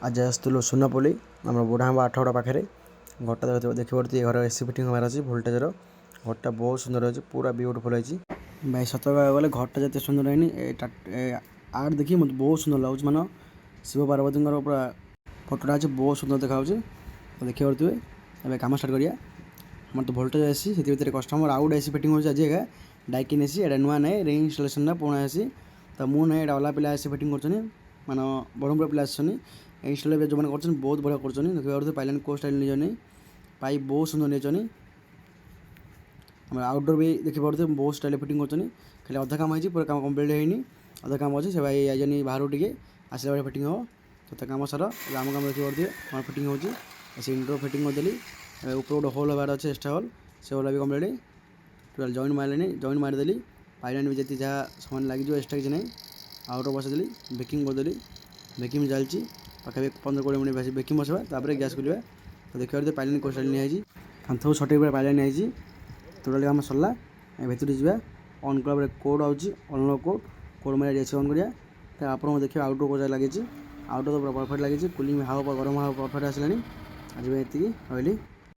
आज आसलु सुनपल्ली आम बुढ़ाब आठगड़ा पाखे घरटा देखिए घर एसी फिटिंग हमार अच्छी भोल्टेजर घरटा बहुत सुंदर अच्छी पूरा ब्यूटीफुल है भाई सत कहले घरटा जिते सुंदर है आर्ट देखिए मतलब बहुत सुंदर लगुच मान शिव पार्वती पूरा फोटोटा अच्छे बहुत सुंदर देखा देखिए पड़े कम स्टार्ट करिया हमारे तो भोल्टेज एसी से कस्टमर आउ गोटे एसी फिटिंग होगा आज डाइकिन एसी एटा नुआ ना रि इनस्टलेसन पुणा एसी तो मुझे ना अला पिला एसी फिटिंग कर मान ब्रह्मपुर पिला इनस्टल जो मैंने बहुत बढ़िया कर देखिए पाइलान को स्टाइल नहीं पाइप बहुत सुंदर नहीं आउटडोर भी देखिए पड़े बहुत स्टाइल फिटिंग कर खाली अधा काम हो पूरा काम कम्प्लीट होनी अधा काम अच्छे से भाई आइजनी बाहर टे आसला बेटे फिटिंग हम तो काम सर आम काम देखिए पड़े हमारे फिटिंग हो इंटर फिटिंग करदेली ऊपर गोटे होल हबार अच्छे एक्सट्रा होल से होल भी कम्प्लीट टोटाल जॉइंट मारे जॉइंट मारिदेली पाइलाइन भी जी जहाँ सामान लगे एक्सट्रा किसी ना आउटर बसदेली बेकिंग करदेली बेकिंग चलती पाखे 15-20 मिनट बेकिंग बसवा गैस खोलिया तो देखिए पाइलाइन को स्टाइल नहीं कांथ सटे पाइलाइन नहीं टोटाल काम सरला भर जा अन कला कोड आउट कोड कोड मारे एसी अन करा आप देखिए आउटडोर को लगे आउटडोर तो पूरा परफेक्ट लगे कूलिंग हावा गरम हावा परफेक्ट आसला आज ये रही